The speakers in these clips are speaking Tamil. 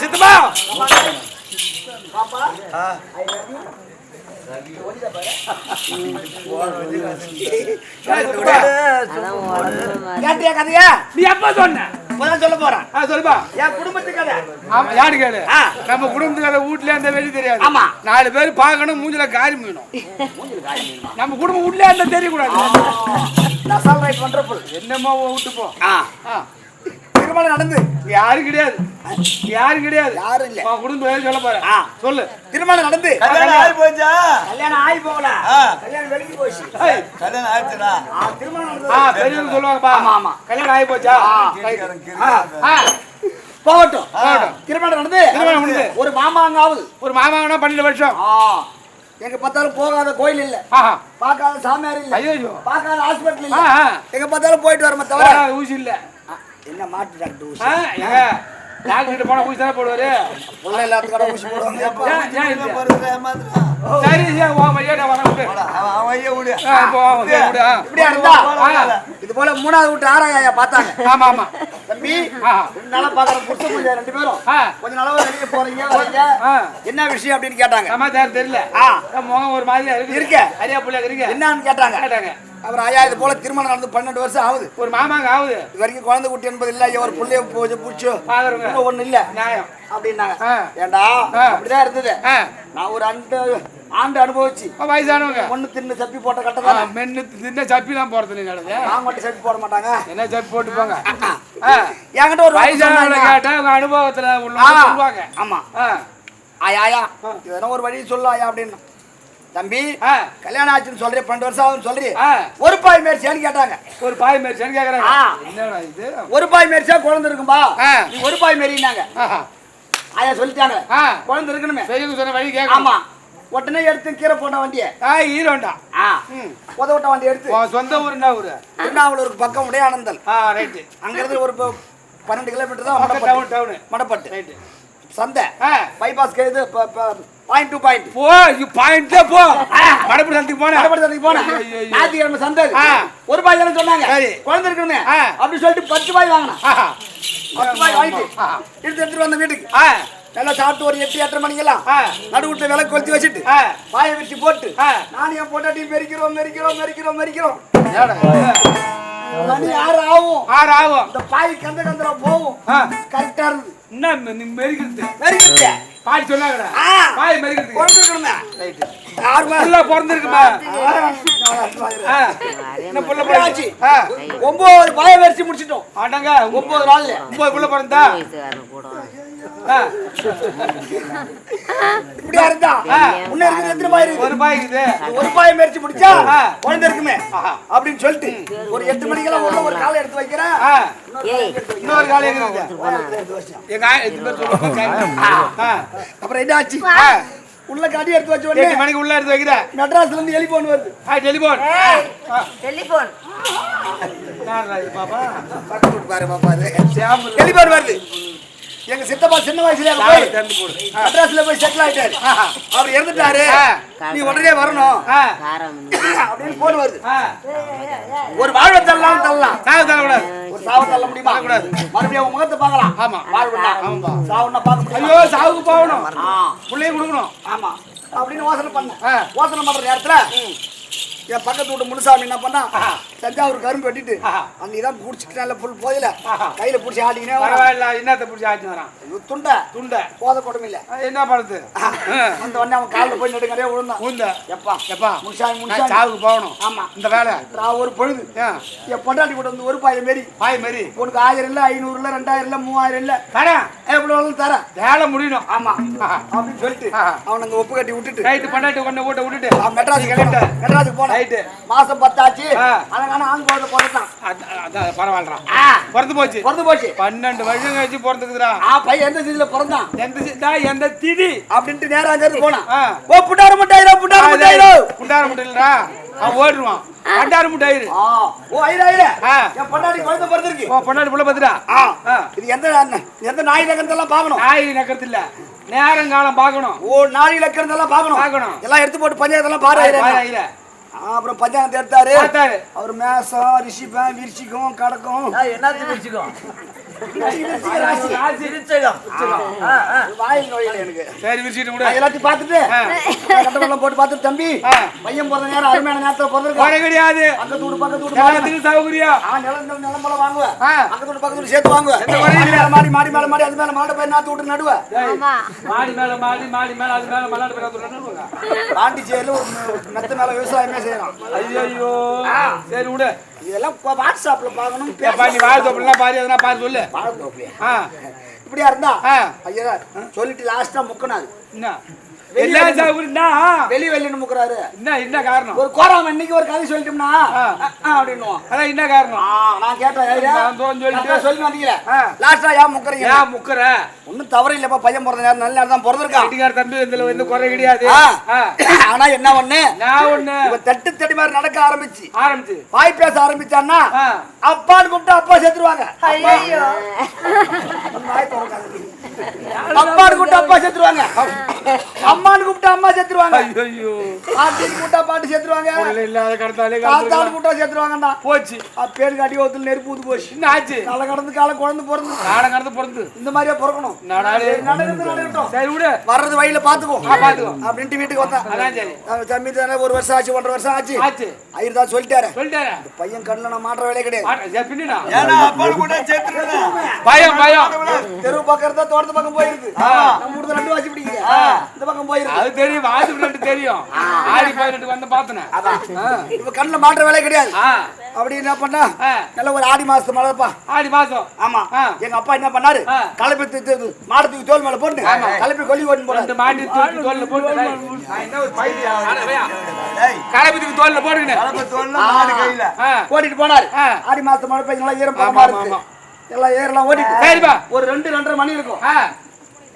சித்தப்பா கதையா நீ எப்ப சொன்ன சொல்ல போறேன் சொல்லுப்பா என் குடும்பத்துக்கு கதை யாரு கேளு நம்ம குடும்பத்துக்கு வீட்டுல அந்த வெளி தெரியாது ஆமா 4 பேர் பார்க்கணும் மூஞ்சில காரி மீனும் நம்ம குடும்பம் உள்ளே அந்த தெரியக்கூடாது என்னமோ விட்டு போ திருமணம் நடந்து யாரும் கிடையாது யாரும் இல்ல குடும்பம் சொல்ல போறேன் சொல்லு திருமணம் நடந்து கல்யாணம் ஆகி போச்சா கல்யாணம் ஆகி போகல கல்யாணம் வெளியே போச்சு கல்யாணம் ஆயிடுச்சுடா திருமணம் பெரியவங்க சொல்லுவாங்கப்பா ஆமா கல்யாணம் ஆகி போச்சா போகட்டும் திருமணம் நடந்து ஒரு மாமாங்காவது ஒரு மாமாங்கன்னா 12 வருஷம் எங்க பார்த்தாலும் போகாத கோயில் இல்ல பார்க்காத சாமியார் இல்ல ஐயோ பார்க்காத ஹாஸ்பிட்டல் இல்ல எங்க பார்த்தாலும் போயிட்டு வரமா தவிர ஊசி இல்ல என்ன மாட்டு டாக்டர் ஊசி டாக்டர் கிட்ட போனா ஊசி தானே போடுவாரு உள்ள எல்லாத்துக்கும் ஊசி போடுவாங்க சரி இது போல 3வது வீட்டு ஆராயா பார்த்தாங்க ஆமா ஆமா தம்பி நல்லா பாக்குற புடிச்ச முடியாது 2 பேரும் கொஞ்ச நாளா வெளியே போறீங்க என்ன விஷயம் அப்படின்னு கேட்டாங்க சமாச்சாரம் தெரியல முகம் ஒரு மாதிரியா இருக்கு அரியா புள்ளையா இருக்கு என்னன்னு கேட்டாங்க அப்புறம் ஐயா இது போல திருமணம் நடந்து 12 வருஷம் ஆகுது ஒரு மாமாங்க ஆகுது இது வரைக்கும் குழந்தை குட்டி என்பது இல்ல ஒரு புள்ளைய பூச்சு ஒண்ணு இல்ல நியாயம் அப்படின்னாங்க ஏண்டா அப்படிதான் இருந்தது நான் ஒரு ஆண்டு அனுபவிச்சு வயசானவங்க ஒண்ணு தின்னு சப்பி போட்ட கட்டதான் மென்னு தின்ன சப்பி தான் போறது நான் மட்டும் சப்பி போட மாட்டாங்க என்ன சப்பி போட்டு போங்க என்கிட்ட ஒரு வயசானவங்க கேட்டா உங்க அனுபவத்துல சொல்லுவாங்க ஆமா ஆயா இதெல்லாம் ஒரு வழி சொல்ல ஆயா அப்படின்னு தம்பி கல்யாணம் ஆச்சுன்னு சொல்றேன் 12 வருஷம் ஆகுன்னு சொல்றேன் ஒரு பாய் மேரிச்சான்னு கேட்டாங்க ஒரு பாய் மேரிச்சான்னு கேக்குறாங்க என்னடா இது ஒரு பாய் மேரிச்சா குழந்தை இருக்கும்பா நீ ஒரு பாய் மேரினாங்க ஆயா சொல்லிட்டாங்க குழந்தை இருக்கணுமே பெரியவங்க சொன்ன வழி கேட்க ஆமா உடனே எடுத்து கீரை போட்ட வண்டியை ஈரோண்டா உதவிட்ட வண்டி எடுத்து சொந்த ஊர் என்ன ஊரு திருநாவலூருக்கு பக்கம் உடையானந்தல் ரைட்டு அங்கிருந்து ஒரு 12 கிலோமீட்டர் தான் மடப்பட்டு ரைட்டு சந்தை பைபாஸ் இது பாயிண்ட் டு பாயிண்ட் போ பாயிண்ட்ல போ மடப்பட்டு சந்தைக்கு போன ஞாயிற்றுக்கிழமை சந்தை ஒரு பாய் தானே சொன்னாங்க குழந்தை இருக்கணுமே அப்படி சொல்லிட்டு 10 பாய் வாங்கினா 10 பாய் வாங்கிட்டு எடுத்துட்டு வந்த வீட்டுக்கு நல்லா சாப்பிட்டு ஒரு 8-8:30 மணிக்கெல்லாம் நடுவுட்ட விலை கொளுத்தி வச்சுட்டு பாயை வச்சு போட்டு நானும் என் போட்டாட்டி மெரிக்கிறோம் மணி 6 ஆகும் இந்த பாய் கந்தரா போகும் கரெக்டா இருக்கு என்ன மெரிக்கிறது பாய் சொன்னாங்கடா பாய் மெரிக்கிறது பொறந்திருக்கணுமே ரைட் 6 மாசம் பொறந்திருக்குமா என்ன புள்ள போறாச்சு 9 பாயை வெரிச்சு முடிச்சிட்டோம் ஆடாங்க 9 நாள்ல 9 புள்ள பிறந்தா இப்படியா இருந்தா முன்ன இருக்கு எத்தனை பாய் இருக்கு ஒரு பாய் இருக்குது ஒரு பாயை மெரிச்சு முடிச்சா குழந்தை இருக்குமே அப்படின்னு சொல்லிட்டு ஒரு 8 மணிக்கெல்லாம் ஒரு காலை எடுத்து வைக்கிறேன் இன்னொரு காலை எங்க அப்புறம் என்ன ஆச்சு உள்ள காட்டி எடுத்து வச்ச உடனே 8 மணிக்கு உள்ள எடுத்து வைக்கிற மெட்ராஸ்ல இருந்து டெலிபோன் வருது டெலிபோன் பாப்பா பாரு டெலிபோன் வருது எங்க சித்தப்பா சின்ன வயசுல போய் மெட்ராஸ்ல போய் செட்டில் ஆயிட்டாரு அவர் இறந்துட்டாரு நீ உடனே வரணும் அப்படின்னு போன் வருது ஒரு வாழ்வை தள்ளலாம் சாவு தள்ளக்கூடாது ஒரு சாவு தள்ள முடியுமா மறுபடியும் உங்க முகத்தை பார்க்கலாம் ஆமா வாழ்வுனா சாவுன்னா பார்க்க முடியும் ஐயோ சாவுக்கு போகணும் பிள்ளைய கொடுக்கணும் ஆமா அப்படின்னு யோசனை பண்ற நேரத்துல என் பக்கத்து வீட்டு முனுசாமி என்ன பண்ணா தஞ்சாவூர் கரும்பு வெட்டிட்டு அன்னைக்குதான் குடிச்சிட்டு நல்ல புல் போதில கையில பிடிச்சி ஆட்டிக்கினே பரவாயில்ல என்னத்தை பிடிச்சி ஆட்டி வரான் துண்டை போத கொடுமை இல்ல என்ன பண்ணுது அந்த உடனே அவன் காலில் போய் நடுங்கறையே விழுந்தான் எப்பா முனுசாமி சாவுக்கு போகணும் ஆமா இந்த வேலை ஒரு பொழுது என் பொண்டாட்டி கூட வந்து ஒரு பாய் மாரி உனக்கு 1000 இல்ல 500 இல்ல 2000 இல்ல 3000 இல்ல தரேன் எப்படி வேணாலும் தரேன் வேலை முடியணும் ஆமா அப்படின்னு சொல்லிட்டு அவன் அங்க ஒப்பு கட்டி விட்டுட்டு ரைட்டு பொண்டாட்டி கொண்டு வீட்டை விட்டுட்டு மெட்ராஸுக்கு போன மாசம் 10 ஆச்சு அதனால ஆண் குழந்தை பிறந்தான் பரவாயில்ல பிறந்து போச்சு 12 வருஷம் கழிச்சு பிறந்துக்குதுடா பையன் எந்த திதியில பிறந்தான் எந்த திதி அப்படின்ட்டு நேரம் அங்க இருந்து போனான் ஓ புட்டார முட்டாயிரோ புட்டார முட்டாயிரா அவன் ஓடுவான் பண்டாரு முட்டாயிரு ஓ ஐரா என் பொண்டாட்டி குழந்தை பிறந்திருக்கு ஓ பொண்டாட்டி புள்ள பத்துடா இது எந்த நாய் நகரத்தெல்லாம் பார்க்கணும் நாய் நகரத்து இல்ல நேரம் காலம் பார்க்கணும் ஓ நாய் நகரத்தெல்லாம் பார்க்கணும் எல்லாம் எடுத்து போட்டு பஞ்சாயத்தெல்லாம் பாரு அப்புறம் பஞ்சாயத்து எடுத்தாரு அவர் மேசம் ரிஷிப்பேன் விரிச்சிக்கும் கடக்கும் என்னத்து விரிச்சிக்கும் வாயில் நோயில் எனக்கு சரி விரிச்சிட்டு கூட எல்லாத்தையும் பார்த்துட்டு கட்டமெல்லாம் போட்டு பார்த்துட்டு தம்பி பையன் பிறந்த நேரம் அருமையான நேரத்தில் பிறந்திருக்காரு கிடையாது. பக்கத்து வீடு சௌகரியம் நிலம்பலம் வாங்குவேன். பக்கத்து வீடு சேர்த்து வாங்குவேன். மாடி மாடி மேல மாடி அது மேல மாடு போய் நாத்து விட்டு நடுவேன். மாடி மேல மாடி மாடி மேல அது மேல மல்லாடு போய் பாண்டிச்சேரியில ஒரு மெத்த மேல விவசாயமே செய்யறான். ஐயோ சரி விடு. இதெல்லாம் வாட்ஸ்அப்ல பாக்கணும். நீ வாழைத்தோப்புலாம் பாரு எதனா பாரு சொல்லு. வாழைத்தோப்புலையா இப்படியா இருந்தா ஐயா சொல்லிட்டு லாஸ்டா முக்கினாரு. என்ன வெளி வெளின்னு முக்குறாரு. என்ன காரணம்? ஒரு கோராம இன்னைக்கு ஒரு கதை சொல்லிட்டோம்னா அப்படின்னுவோம். அதான் என்ன காரணம்? நான் கேட்டேன் சொல்லி வந்தீங்களே லாஸ்டா ஏன் முக்குறீங்க? ஏன் முக்குற? ஒன்னும் தவறு இல்லப்பா. பையன் பிறந்த நேரம் நல்ல நேரம் தான் பிறந்திருக்கான். வீட்டுக்கார தம்பி இதுல எந்த குறை கிடையாது. ஆனா என்ன ஒண்ணு தட்டு தடி மாதிரி நடக்க ஆரம்பிச்சு வாய் பேச ஆரம்பிச்சான்னா அப்பான்னு கூப்பிட்டு அப்பா செத்துருவாங்க. அப்பான்னு கூப்பிட்டு அப்பா செத்துருவாங்க. அம்மான்னு கூப்பிட்டு அம்மா செத்துருவாங்க. பாட்டின்னு கூப்பிட்டா பாட்டு செத்துருவாங்க. தாத்தான்னு கூப்பிட்டா செத்துருவாங்கடா. போச்சு பேரு காட்டி ஒருத்தர் நெருப்பு ஊத்து போச்சு. என்ன ஆச்சு? காலை கடந்து காலை குழந்தை பிறந்து நாடை கடந்து பிறந்து இந்த மாதிரியே பிறக்கணும். சரி விடு வர்றது வழியில பாத்துக்கோ அப்படின்ட்டு வீட்டுக்கு வந்தேன். தம்பி தானே ஒரு வருஷம் ஆச்சு 1.5 வருஷம் ஆச்சு. ஐயர் தான் சொல்லிட்டாரு. பையன் கண்ணுல நான் மாற்ற வேலையே கிடையாது. பயம் பயம் தெருவு பக்கம் தான் தோட்டத்து பக்கம் போயிருக்கு. நம்ம ஊர்ல 2 வாசி பிடிக்குது. இந்த பக்கம் போயிருக்கு. அது தெரியும். வாசி 2 தெரியும். ஆடி 18 வந்து பார்த்தனே. இப்ப கண்ணுல மாற்ற வேலையே கிடையாது. அப்படி என்ன பண்ணா நல்ல ஒரு ஆடி மாசத்து மழைப்பா. ஆடி மாசம். ஆமா எங்க அப்பா என்ன பண்ணாரு? கலப்பி மாடத்துக்கு தோல் மேல போட்டு கலப்பி கொல்லி ஓட்டு போட்டு மாடி தோல்ல போட்டு என்ன ஒரு பைத்திய கலப்பத்துக்கு தோல்ல போடுங்க. ஓட்டிட்டு போனாரு. ஆடி மாசத்து மழை பெய்யும் ஈரம் பரமா இருக்கு. எல்லாம் ஏறலாம் ஓட்டிட்டு சரிப்பா ஒரு 2-2:30 மணி இருக்கும்.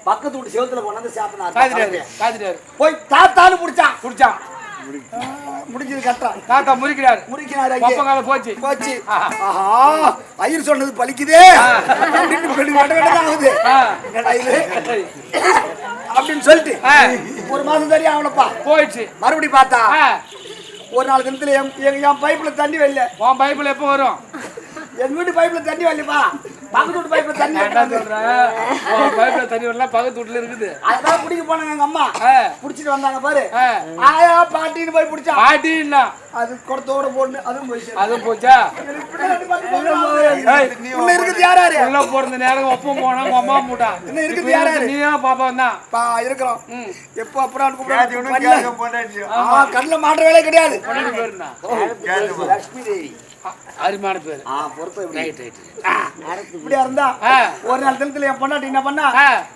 பக்கத்து வீட்டு செவத்துல கொண்டாந்து சாப்பிட்டாரு. போய் தாத்தான்னு புடிச்சான். முடிஞ்சது கட்டா தாத்தா முறிக்கிறாரு. போச்சு போச்சு. ஆஹா ஐயர் சொன்னது பலிக்குதே அப்படின்னு சொல்லிட்டு ஒரு மாசம் தெரியும் அவனப்பா போயிடுச்சு. மறுபடியும் பார்த்தா ஒரு நாலு தினத்துல என் பைப்புல தண்ணி வரல. உன் பைப்புல எப்போ வரும்? என் வீட்டு பைப்புல தண்ணி வரலப்பா. பக்கத்து வீட்டு பைப்புல தண்ணி பைப்புல தண்ணி வரல. பக்கத்து வீட்டுல இருக்குது. அதான் குடிக்க போனாங்க எங்க அம்மா. புடிச்சிட்டு வந்தாங்க பாரு. ஆயா பாட்டின்னு போய் புடிச்சா. பாட்டி இல்ல அது குடத்தோட போட்டு அதுவும் போச்சா? இன்னும் இருக்குது யாராரு உள்ள போறது நேரம் ஒப்பம் போனா அம்மா மூட்டா. இன்னும் இருக்குது யாராரு? நீயா பாப்பா தான் இருக்கிறோம். எப்போ அப்புறம் கண்ணுல மாற்ற வேலை கிடையாது. லட்சுமி தேவி அருமையான பேரு. இப்படியா இருந்தா ஒரு நாள் தினத்துல என் பொண்டாட்டி என்ன பண்ணா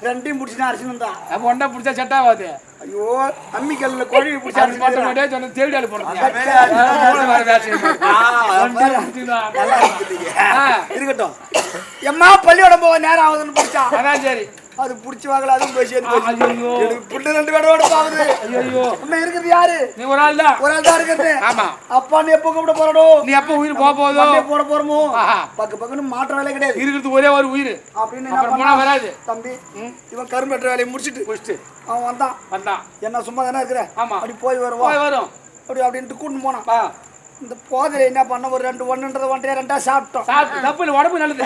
2யும் புடிச்சுனா அரிசி வந்தா. பொண்டா புடிச்சா செட் ஆகாது. ஐயோ அம்மிக்கல்ல கோழி புடிச்சா போட்ட மாட்டே சொன்ன தேவிடால போடுறது இருக்கட்டும். எம்மா பள்ளியோட போக நேரம் ஆகுதுன்னு புடிச்சா. அதான் சரி அது புடிச்சு வாங்கல. அதுவும் போய் சேர்ந்து புள்ள 2 பேரோட பாவுது. ஐயோ உன்ன இருக்குது யாரு? நீ ஒரு ஆள் தான் இருக்குது. ஆமா அப்பா நீ எப்போ கூப்பிட போறடோ? நீ எப்போ உயிர் போதோ போட போறமோ? பக்கன்னு மாற்ற வேலை கிடையாது. இருக்குது ஒரே ஒரு உயிர் அப்படின்னு அப்புறம் வராது. தம்பி இவன் கரும்பெற்ற வேலையை முடிச்சிட்டு அவன் வந்தான். என்ன சும்மா தானே இருக்கிற? அப்படி போய் வரும் அப்படின்ட்டு கூட்டின்னு போனான். இந்த போதல என்ன பண்ண ஒரு 2 1 1 2 சாப்பிட்டோம். தப்புல உடம்பு நல்லது.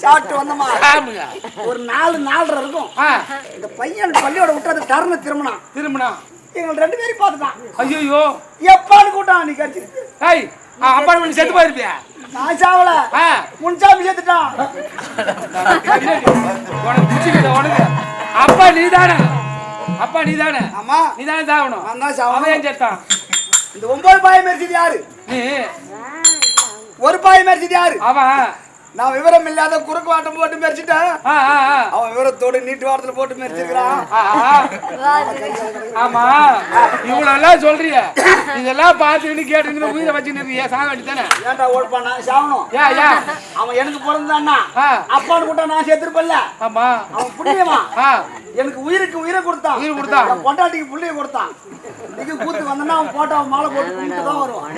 சாப்பிட்டு வந்தோமா ஒரு 4:30 இருக்கும். இந்த பையன் பள்ளியோட விட்டு டர்னு திரும்பினா எங்க 2 பேரும் பார்த்துட்டான். ஐயோ எப்பான்னு கூட்டான். நீ கடிச்சிருக்கு அப்பா நீ செத்து போயிருப்பியா? நான் சாவல முன்சாமி செத்துட்டான். உனக்கு அப்பா நீதானே? ஆமா நீதானே சாவணும். நான் தான் சாவணும். செத்தான். இந்த 9 பாய் மரிச்சது யாரு? நீ ஒரு பாய் மரிச்சது யாரு? அவன். நான் விவரம் இல்லாத குறுக்கு வாட்டம் போட்டு மரிச்சிட்டேன். அவன் விவரத்தோடு நீட்டு வாரத்துல போட்டு மரிச்சிருக்கான். ஆமா இவ்வளவு எல்லாம் சொல்றிய இதெல்லாம் பார்த்துக்கிட்டு கேட்டு உயிரை வச்சுன்னு சாக வேண்டியதானே? ஏன்டா ஓடுப்பான் நான் சாவணும்? அவன் எனக்கு பிறந்தான்னா அப்பான்னு கூட்ட நான் சேர்த்திருப்பல்ல. ஆமா அவன் புண்ணியமா எனக்கு உயிருக்கு உயிரை கொடுத்தான். பொண்டாட்டிக்கு புள்ளைய கொடுத்தான். நீங்க கூத்து வந்தா அவன் போட்டோ மாலை போட்டு கும்பிட்டு தான் வருவான்.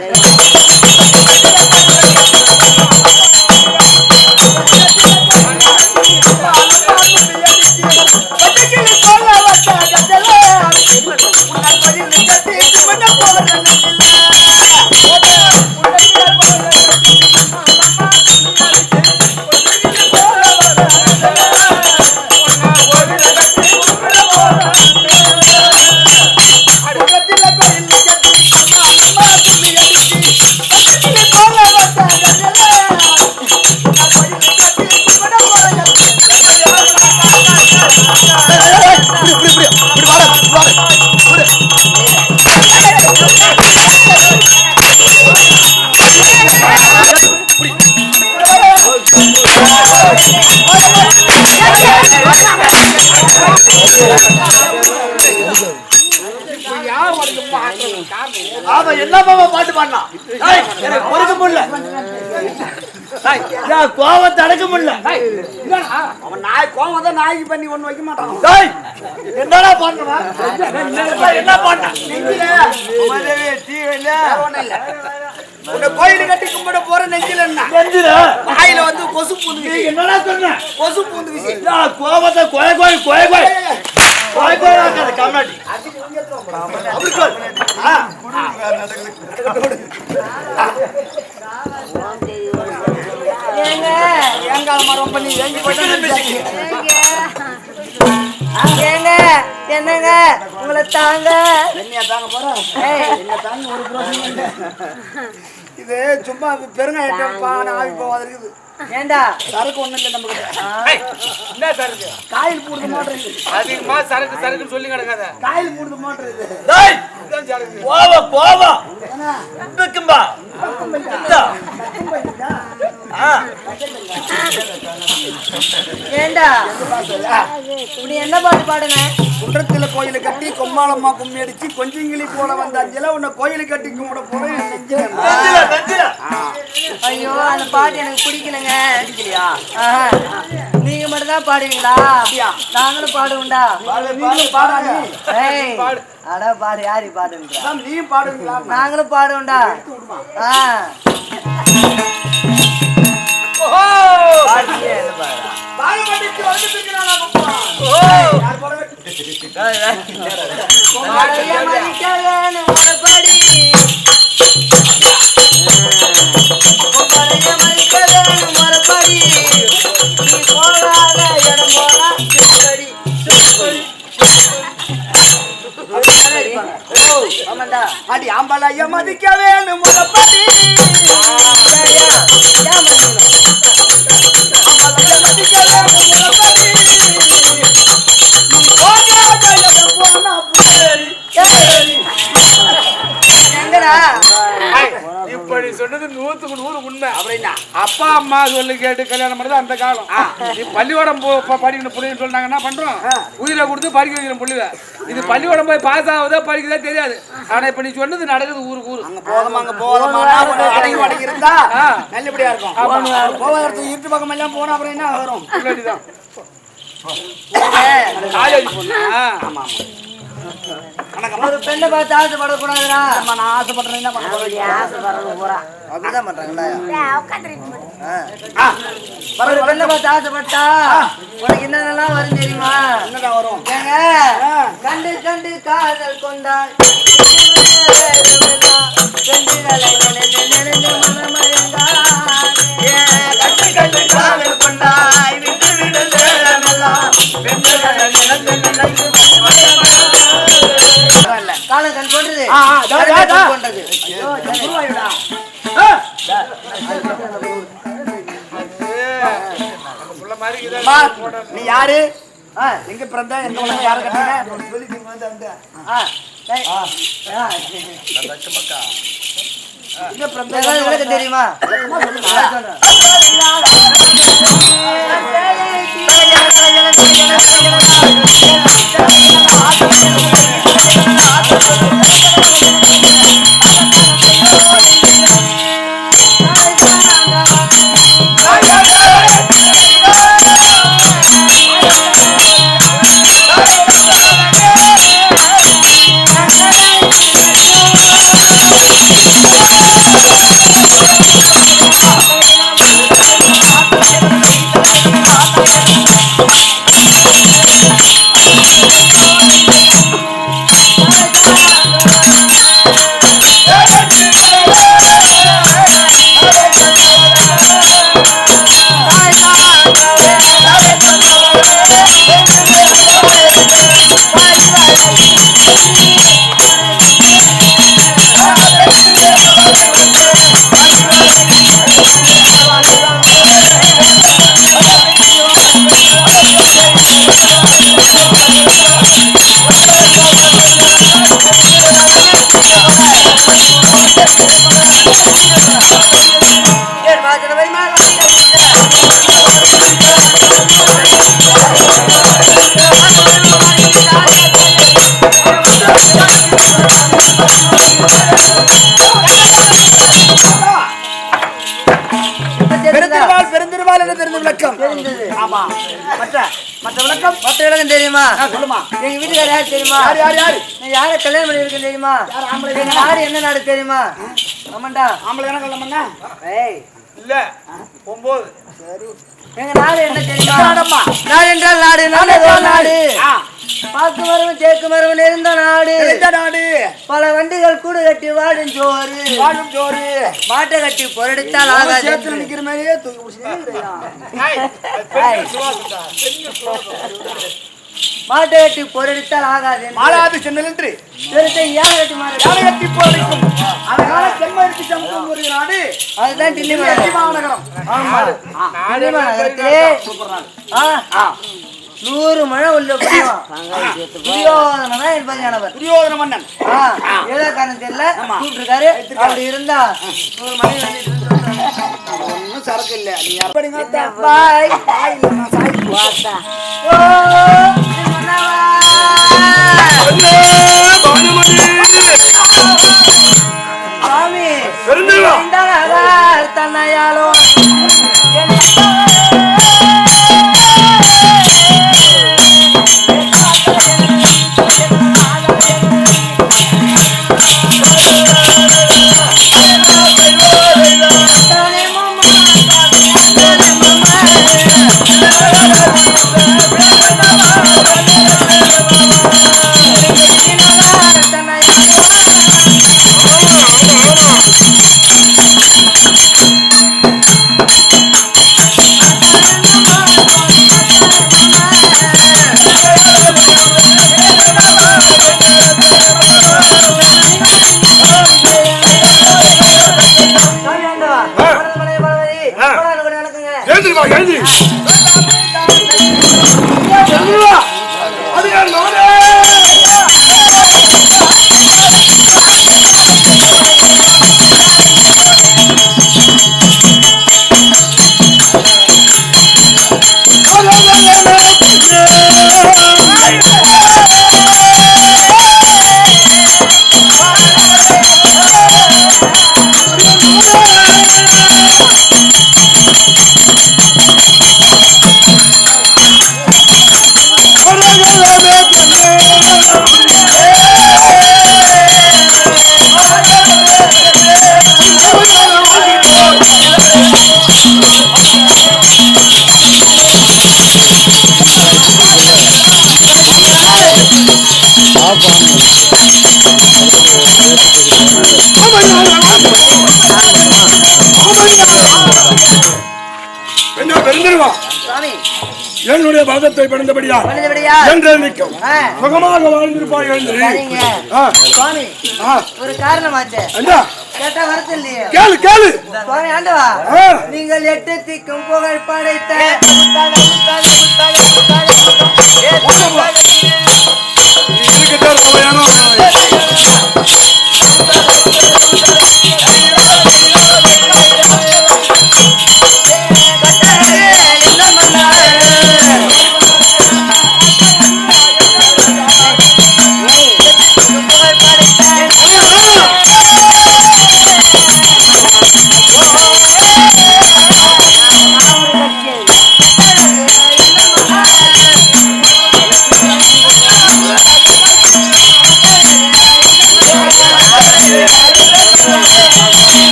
ஆமா என்ன பாட்டு பாடினா பொறுக்க முடியல கோவத்தை அடக்க முடியல அவன் நாய் கோவம் தான் நாய்க்கு பண்ணி ஒண்ணு வைக்க மாட்டான் என்னடா பண்ணுவான் என்ன பண்ண கோயில கட்டி கும்பிட போற நெஞ்சில வாயில வந்து கொசு பூந்து என்னடா சொன்ன கொசு பூந்து விஷயம் கோவத்தை கோய கோய் கோய கோய் கோய கோய் ஆகாத கம்மாடி என்னங்க உங்களை தாங்க இது சும்மா பெருங்காயம் ஆவி போவாது இருக்குது ஏண்டா சரக்கு ஒண்ணு இல்லை நமக்கு என்ன சரக்கு காயில் போடுது மாட்டுறது அதிகமா சரக்கு சரக்குன்னு சொல்லி கிடக்காத காயில் போடுது மாட்டுறது போவா போவா இருக்கும்பா ஏண்டா இப்படி என்ன பாட்டு பாடுன குன்றத்துல கோயில கட்டி கொம்மாளம்மா கும்மி அடிச்சு கொஞ்சங்கிளி போல வந்த அஞ்சல உன்னை கோயில கட்டி கும்பிட போறேன் ஐயோ அந்த பாட்டு எனக்கு பிடிக்கலங்க பிடிக்கலையா நீங்க மட்டும் தான் பாடுவீங்களா நாங்களும் பாடுவோம்டா நீங்களும் பாடாது ஏய் அட பாடு யாரி பாடுன்றா நீயும் பாடுவீங்களா நாங்களும் பாடுவோம்டா அடி ஆம்பளைய மதிக்க வேணும் முறப்படி இப்படி சொன்னது 100க்கு 100 உண்மை. அப்பா அம்மா சொல்லி கேட்டு கல்யாணம் பண்ணது அந்த காலம். நீ பள்ளிக்கூடம் படிக்கணும் புள்ளைன்னு சொன்னாங்க என்ன பண்றோம், உயிரை கொடுத்து படிக்க வைக்கிறோம் புள்ளில. இது பள்ளிக்கூடம் போய் பாஸ் ஆகுதோ படிக்கதோ தெரியாது. ஆனா இப்ப நீ சொன்னது நடக்குது ஊருக்கு ஊரு. இருந்தா நல்லபடியா இருக்கும். போவதற்கு இருட்டு பக்கம் எல்லாம் போனா அப்புறம் என்ன வரும்? காலேஜ் போனா ஒரு பெண்ணை பார்த்து ஆசைப்படக்கூடாதுடா. நான் ஆசைப்படுறேன் என்ன பண்ண அப்படிதான் பண்றாங்களா? ஒரு பெண்ணை பார்த்து ஆசைப்பட்டா உனக்கு என்னென்னலாம் வரும் தெரியுமா? என்னதான் வரும்? ஏங்க கண்டு கண்டு காதல் கொண்டாய் காலம் கண் போன்றது நீ யாரு, எங்க பிறந்த, எங்க உலகம், யாரு கட்டுங்க? தெரியுமா? தெரிந்த விளக்கம் தெரிஞ்சது. ஆமா மற்ற மற்ற விளக்கம் மற்ற விளக்கம் தெரியுமா? சொல்லுமா. எங்க வீட்டுக்கார யார் தெரியுமா? யாரு நான் யாரை கல்யாணம் பண்ணி இருக்கேன் தெரியுமா? எங்க நாடு என்ன நாடு தெரியுமா? ஆமாண்டா. ஆம்பளை என்ன கல்யாணம் பண்ண? ஏய் இல்ல 9 எங்க நாடு என்ன தெரியுமா? நாடம்மா. நாடு என்றால் நாடு, நாடு ஏதோ நாடு. ஆ, பாக்கு மரம் தேக்கு மரம் இருந்த நாடு. எந்த நாடு? பல வண்டிகள் கூடு கட்டி வாடும் சோறு. வாழும் ஜோறு. மாட்டை கட்டி பொருடித்தால் ஆகாது. சேத்துல நிக்கிற மாதிரியே தூக்கி பிடிச்சிட்டே இருக்கிறையா? மாட்டை கட்டி பொருடித்தால் ஆகாது. மாலாது சென்னல் என்று யானை கட்டி மாடு. யானை கட்டி போதைக்கும் அதனால செம்மறிக்கு சமத்துவம் ஒரு நாடு. அதுதான் டில்லி தில்லி மாநகரம். ஆமா. டில்லி மாநகரத்திலே ஆ, 100 மழை உள்ள புரியும். துரியோதனன் தான் என்பதானவர். துரியோதன மன்னன். ஏதோ காரணம் தெரியல கூப்பிட்டுருக்காரு. அப்படி இருந்தா 100 மழை வந்துட்டு ஒன்னும் சரக்கு இல்ல. நீ எப்படிங்க பாய் சாமி தன்னையாலோ என்னுடைய பாதத்தை பணிந்தபடியா என்று நிற்கும் சுகமாக வாழ்ந்திருப்பாய். சுவாமி ஒரு காரணமாச்சு கேட்டா வரது இல்லையே. கேளு கேளு சுவாமி ஆண்டவா, நீங்கள் 8 திக்கும் புகழ் படைத்த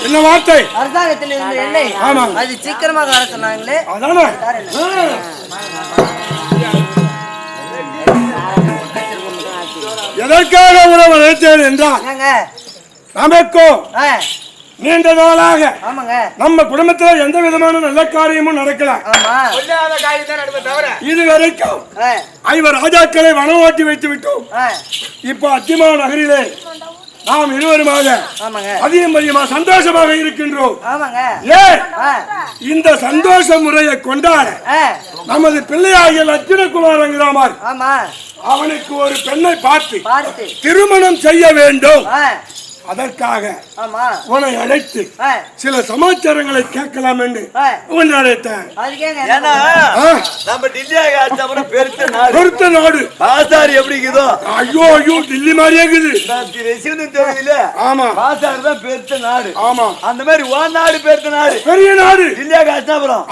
என்ன வார்த்தை? அரசாங்கத்தில் இருந்த எண்ணெய் அது சீக்கிரமாக வர சொன்னாங்களே. எதற்காக உறவு அழைத்தேன் என்றால் நமக்கும் நீண்ட நாளாக நம்ம குடும்பத்துல எந்த விதமான நல்ல காரியமும் நடக்கல. இதுவரைக்கும் 5 ராஜாக்களை வனம் ஓட்டி வைத்து விட்டோம். இப்போ அத்திமா நகரிலே நாம் இருவருமாக அதிகமா சந்தோஷமாக இருக்கின்றோம். இந்த சந்தோஷ முறையை கொண்டாட நமது பிள்ளையாகிய லட்சுமணகுமாரங்கிறாமார் அவனுக்கு ஒரு பெண்ணை பார்த்து திருமணம் செய்ய வேண்டும். அதற்காக ஆமா உன்னை அழைத்து சில சமாச்சாரங்களை கேட்கலாம் என்று உன்னை அழைத்தேன். ஏன்னா நம்ம டில்லியா காட்சி பெருத்த நாடு பெருத்த நாடு பாசார் எப்படி இருக்குதோ ஐயோ ஐயோ டில்லி மாதிரியே இருக்குது. தெரியல ஆமா பாசார் தான் பெருத்த நாடு. ஆமா அந்த மாதிரி ஓ நாடு பெருத்த நாடு பெரிய நாடு டில்லியா காட்சினாபுரம்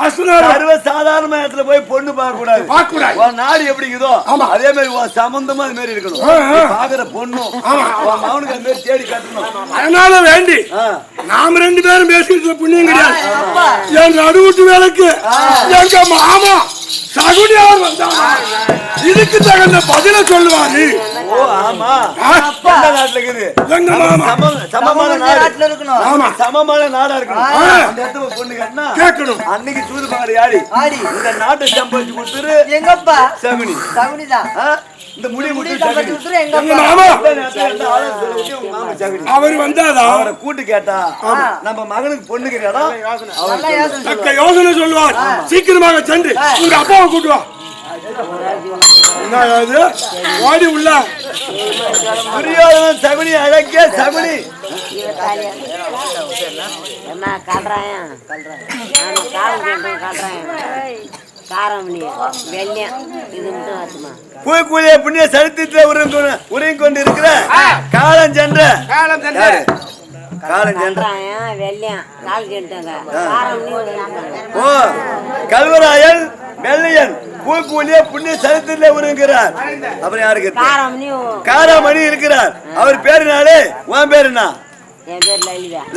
சர்வ சாதாரண இடத்துல போய் பொண்ணு பார்க்க கூடாது. பார்க்க கூடாது. உன் நாடு எப்படி இருக்குதோ அதே மாதிரி சம்பந்தமா அது மாதிரி இருக்கணும். பாக்குற பொண்ணும் மகனுக்கு அது மாதிரி தேடி கட்டணும். அதனால வேண்டி நாம 2 பேரும் பேசிட்டு புண்ணியம் கிடையாது. என் நடுவுட்டு வேலைக்கு எங்க மாமா சகுனியார் வந்தாங்க. இதுக்கு தகுந்த பதில சொல்லுவாரு. ஓ ஆமா நாட்டுல இருக்குது எங்க மாமா சமமான நாட்டுல இருக்கணும். ஆமா சமமான நாடா இருக்கணும். அந்த இடத்துல பொண்ணு கட்டினா கேட்கணும். அன்னைக்கு சூது பாரு ஆடி இந்த நாட்டை சம்பாதிச்சு கொடுத்துரு. எங்கப்பா சகுனி சகுனிதான் இந்த முடி எங்க மாமா அவர் வந்தாதான் அவரை கூட்டு கேட்டா நம்ம மகனுக்கு பொண்ணு கேட்டா தக்க யோசனை சொல்லுவார். சீக்கிரமாக சென்று உங்க அப்பாவை கூட்டு வா. ஓடி உள்ள துரியோதனன் சகுனி அழகிய சகுனி கூலிய புண்ணிய சரித்திரத்தில் உருங்கி கொண்டு இருக்கிற காலம் சென்ற ஓ கல்வராயன் வெள்ளையன் கூலிய புண்ணிய சரித்திரத்தில் உருங்குகிறார். அப்புறம் யாருக்கு காராமணி இருக்கிறார். அவர் பேருனாலே உன் பேருனா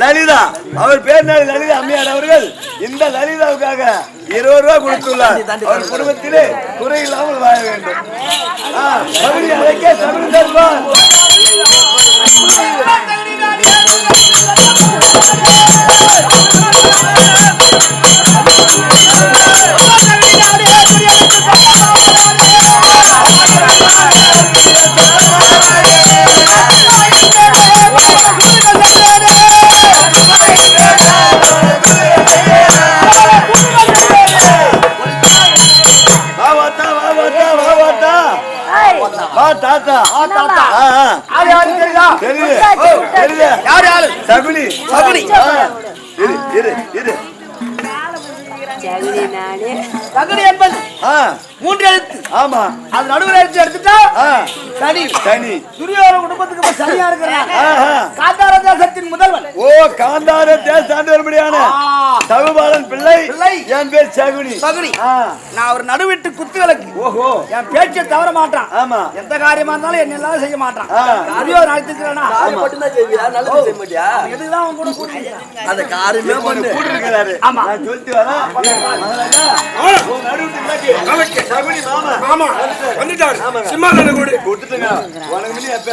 லலிதா. அவர் பேர் லலிதா அம்மையார் அவர்கள் இந்த லலிதாவுக்காக 20 ரூபாய் கொடுத்துள்ளார். அவர் குடும்பத்திலே குறையில்லாமல் வாழ வேண்டும். அழைக்க தமிழ் தருவார். சகுனி சகுனி சகுனி என்பது 3 எழுத்து. ஆமா அது நடுவுல எடுத்துட்டா சனி. சனி துரியோதன குடும்பத்துக்கு சரியா இருக்கிறாங்க. காந்தார தேசத்தின் முதல்வன். ஓ காந்தார தேசாண்டவர்படியான சகுபாலன் பிள்ளை என் பேர் சகுனி. சகுனி நான் ஒரு நடுவிட்டு குத்துகளுக்கு ஓஹோ என் பேச்சை தவற மாட்டான். ஆமா எந்த காரியமா இருந்தாலும் என்ன எல்லாம் செய்ய மாட்டான். துரியோதன அழைத்துக்கிறானா எதுதான் அவன் கூட கூட்டிட்டு அந்த காரியமே பண்ணு கூட்டிருக்கிறாரு. ஆமா நான் சொல்லிட்டு வரேன். நடுவிட்டு சகுனி மாமா மாமா வந்துட்டாரு. சிம்மாசன கூடி கொடுத்துட்டுங்க. உனக்கு முன்னே எப்ப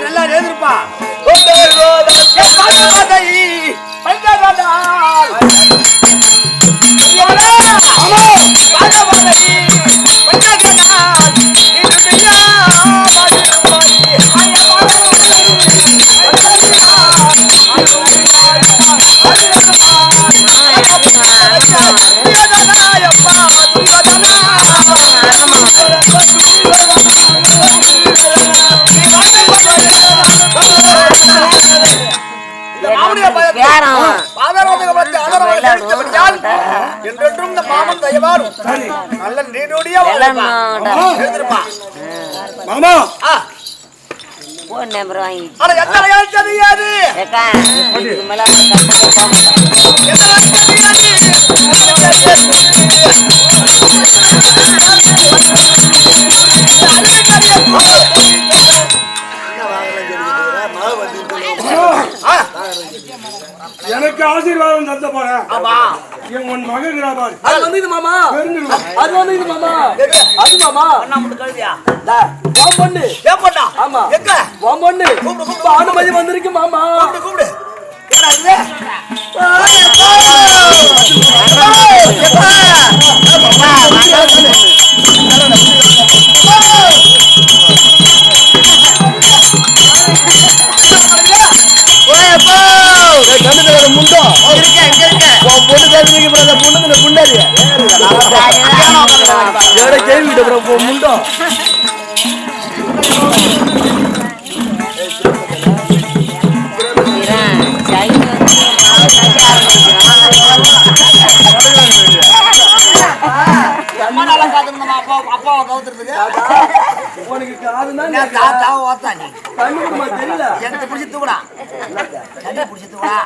நல்லா எழுதிருப்பா. போன் நம்பர் வாங்கி ஆனா எத்தனை யாருக்கு தெரியாது ஏக்கா இதுக்கு மேல கஷ்டமா எனக்கு ஆசீர்வாதம் தந்த போற உன் மகன் அது வந்து இது மாமா அது வந்து இது மாமா அது மாமா அண்ணா மட்டும் கழுதியா உன் பொண்ணு ஏன் பொண்ணா ஆமா எங்க உன் பொண்ணு கூப்பிடு அனுமதி வந்திருக்கு மாமா கூப்பிடு ஏடா முண்டோ உன் பொண்ணு தெரிஞ்சு பொண்ணு முன்னாடி கேள்வி முண்டோ அப்பாவை கவுத்துறதுக்கு உனக்கு தெரியல எனக்கு பிடிச்சி தூக்குடா பிடிச்சி தூக்குடா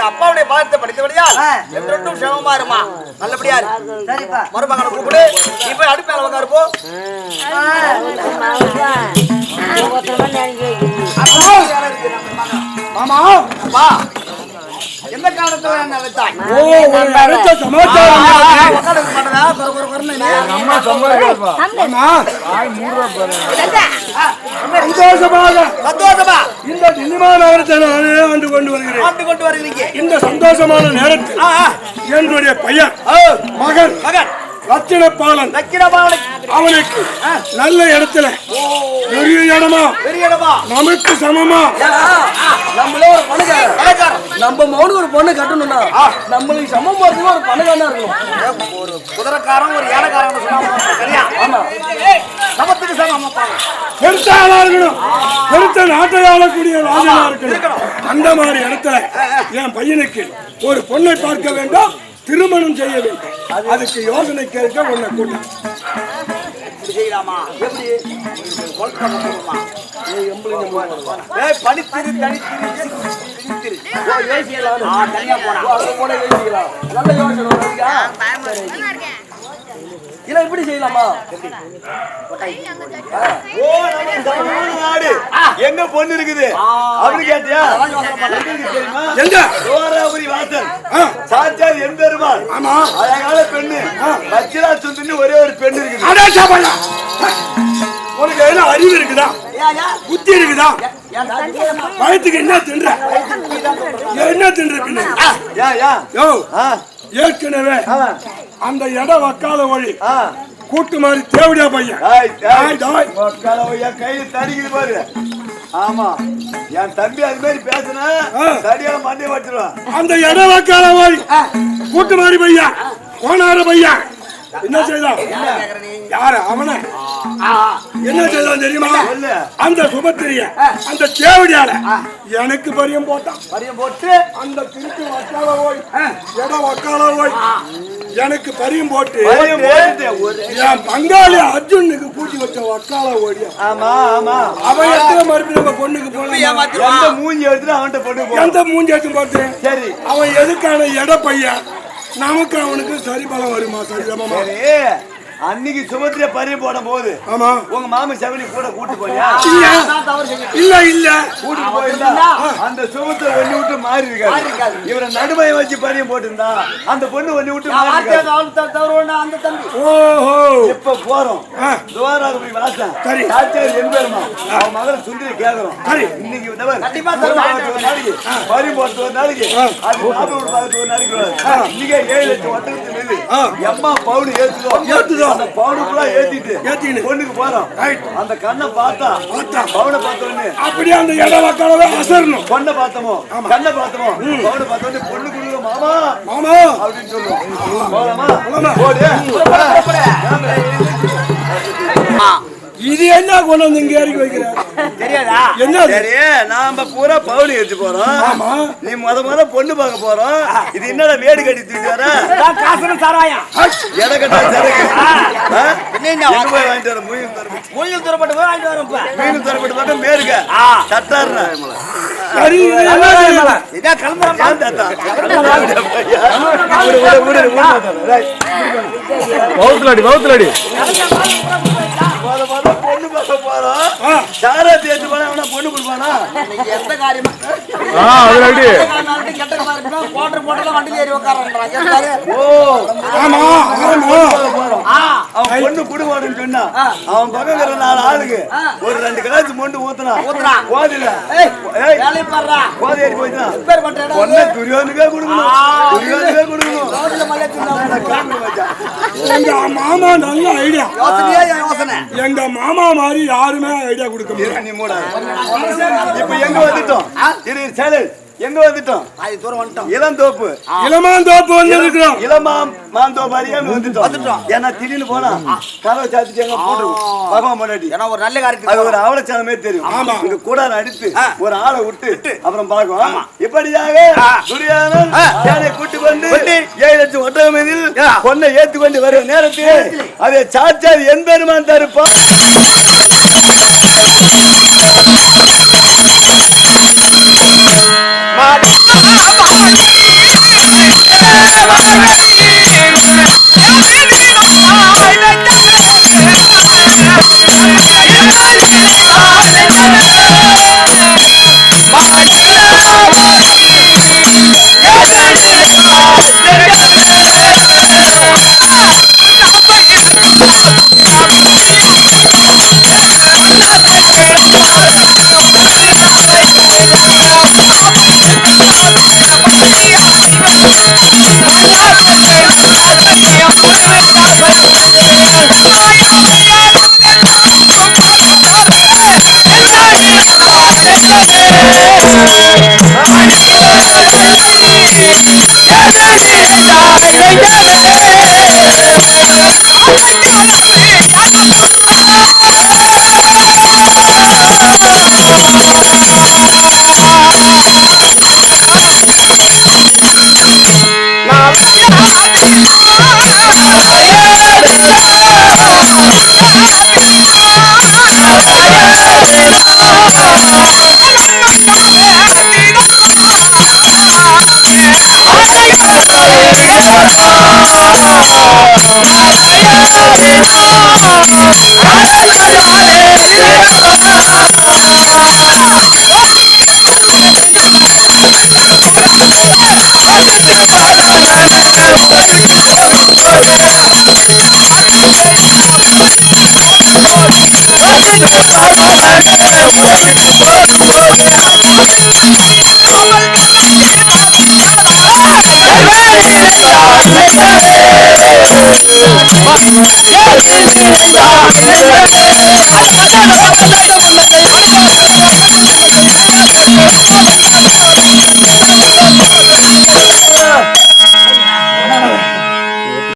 அப்பாவுடைய பாதத்தை படித்தபடியா என்றும் சிரமமா இருமா நல்லபடியா சரிப்பா மருமகனை கூப்பிடு நீ போய் அடுப்பு மேல உட்காரு போ மாமா அப்பா எந்த காரணத்துல என்ன வச்சாய் இந்த தில்லிமா நகரத்தை நானே ஆண்டு கொண்டு வருகிறேன். இந்த சந்தோஷமான நேரத்தில் என்னுடைய பையன் மகன் ரத்தினபாலன் அவனுக்கு நல்ல இடத்துல பெரிய இடமா நமக்கு சமமா நம்ம மௌன ஒரு பொண்ணு கட்டணும்னா நம்மளுக்கு சமம் போறதுக்கு ஒரு பணக்காரனா இருக்கணும். ஒரு குதிரைக்காரன் ஒரு ஏழைக்காரன் சமத்துக்கு சமம் பெருத்த ஆளா இருக்கணும், பெருத்த நாட்டை ஆளக்கூடிய ராஜனா இருக்கணும். அந்த மாதிரி இடத்துல என் பையனுக்கு ஒரு பொண்ணை பார்க்க வேண்டும், திருமணம் செய்ய வேண்டும். அதுக்கு யோசனை கேட்க உன்னை கூட்டம் இப்படி செய்யலாமா? எங்க பொண்ணு இருக்குது அப்படி கேட்டியா? எங்க கோராபுரி வாசல் சாச்சார் எம்பெருமாள் அழகான பெண்ணு வச்சிரா சுந்தன்னு ஒரே ஒரு பெண்ணு இருக்குது. உனக்கு என்ன அறிவு இருக்குதா, புத்தி இருக்குதா? வயத்துக்கு என்ன தின்ற பின்ன ஏற்கனவே அந்த இடம் வக்கால வழி கூட்டு மாதிரி தேவடியா பையன் கையில தடிக்குது பாரு. ஆமா என் தம்பி அது மாதிரி பேசுனா தடியால மண்டை வச்சிருவான். அந்த இடம் வக்கால வழி கூட்டு மாதிரி பையன் கோனார பையன் என்ன செய்தான்? யாரு அவன என்ன செய்தான் தெரியுமா? அந்த சுபத்திரிய அந்த தேவடியால எனக்கு பரியம் போட்டான். பரியம் போட்டு அந்த திருட்டு வக்கால போய் இடம் வக்கால போய் எனக்கு பரியம் போட்டு என் பங்காளி அர்ஜுனுக்கு பூச்சி வச்ச வக்கால ஓடியா. ஆமா ஆமா அவன் எத்தனை மறுபடியும் நம்ம பொண்ணுக்கு போன மூஞ்சி எடுத்து அவன்கிட்ட பொண்ணு எந்த மூஞ்சி எடுத்து போட்டு சரி அவன் எதுக்கான இட பையன் நமக்கு அவனுக்கு சரி பலம் வருமா? சரிதாமா? அன்னைக்கு சுபத்திர பறி போடும் போது ஆமா உங்க மாமி செவனி கூட கூட்டு போயா? இல்ல கூட்டு போயிருந்தா அந்த சுபத்திர ஒண்ணு விட்டு மாறி இருக்காரு. இவரை நடுமையை வச்சு பறியும் போட்டிருந்தா அந்த பொண்ணு ஒண்ணு விட்டு மாறி இருக்காரு. ஓஹோ இப்ப போறோம் துவாராக போய் வாசம் சரி என் பேருமா அவன் மகளை சுந்தரி கேக்குறோம். இன்னைக்கு நாளைக்கு பறி போட்டு ஒரு நாளைக்கு அது மாப்பிள்ளை பார்த்து ஒரு நாளைக்கு இன்னைக்கு 7 லட்சம் ஒட்டகத்து நெல்லு எம்மா பவுடு ஏத்துதோ அந்த பவுனுக்குள்ள ஏத்திட்டு பொண்ணுக்கு போறோம். அந்த கண்ணை பார்த்தா பவுனை பார்த்தோன்னு அப்படியே அந்த இடம் வக்காலவே அசரணும். பொண்ணை பார்த்தோமோ கண்ணை பார்த்தோமோ பவுனை பார்த்தோன்னு பொண்ணு குடுக்குற மாமா மாமா அப்படின்னு சொல்லுவோம். போலாமா? போடு. இது என்ன கொண்டு வந்து இங்க இறக்கி வைக்கிற? தெரியாதா? என்ன சரி நாம பூரா பவுனி எடுத்து போறோம். நீ முத பொண்ணு பார்க்க போறோம். இது என்னடா வேடு கட்டி தூக்கி வர? காசுன்னு சாராயம். எடக்கட்டா சரக்கு. எங்க போய் வாங்கிட்டு வர? மூயில் துறப்பட்டு போய் வாங்கிட்டு வரோம். மீன் துறப்பட்டு பக்கம் மேருக்க தட்டாருண்ணா. சரி இதான் கிளம்புறோம். பவுத்துலாடி பொண்ணு பார்க்க போறோம். சாரா தேர்த்து போனா அவனா பொண்ணு கொடுப்பானா? எந்த காரியமா கெட்ட போட்டு வண்டி ஏறி உட்கார்றாங்க. அவன் பொண்ணு குடுவான்னு சொன்னா அவன் பக்கம் 4 ஆளுக்கு ஒரு 2 கிளாஸ் மொண்டு ஊத்துனா போதில்ல வேலை பாடுறா போதை ஏறி போயிட்டான். பொண்ணு துரியோனுக்கே கொடுக்கணும். எங்க மாமா நல்ல ஐடியா. யோசனை எங்க மாமா மாதிரி யாருமே ஐடியா கொடுக்க முடியாது. நீ மூட இப்ப எங்க வந்துட்டோம்? எங்க வந்துட்டோம்? இளந்தோப்பு இளமாந்தோப்பு வந்து இருக்கிறோம். இளமாந்தோப்பு அறியாம வந்துட்டோம். ஏன்னா திடீர்னு போனா கதவை சாத்திட்டு எங்க போட்டுருவோம் பாபா முன்னாடி. ஏன்னா ஒரு நல்ல காரியத்துக்கு அது ஒரு அவலட்சணம் மாதிரி தெரியும். ஆமா இங்க கூட அடித்து ஒரு ஆளை விட்டு அப்புறம் பார்க்கும். இப்படியாக துரியோதனன் யானை கூட்டு வந்து 7 லட்சம் ஒட்டகம் மீதில் பொண்ணை ஏத்துக்கொண்டு வரும் நேரத்தில் அதை சாட்சாது என் பெருமான் தருப்பா.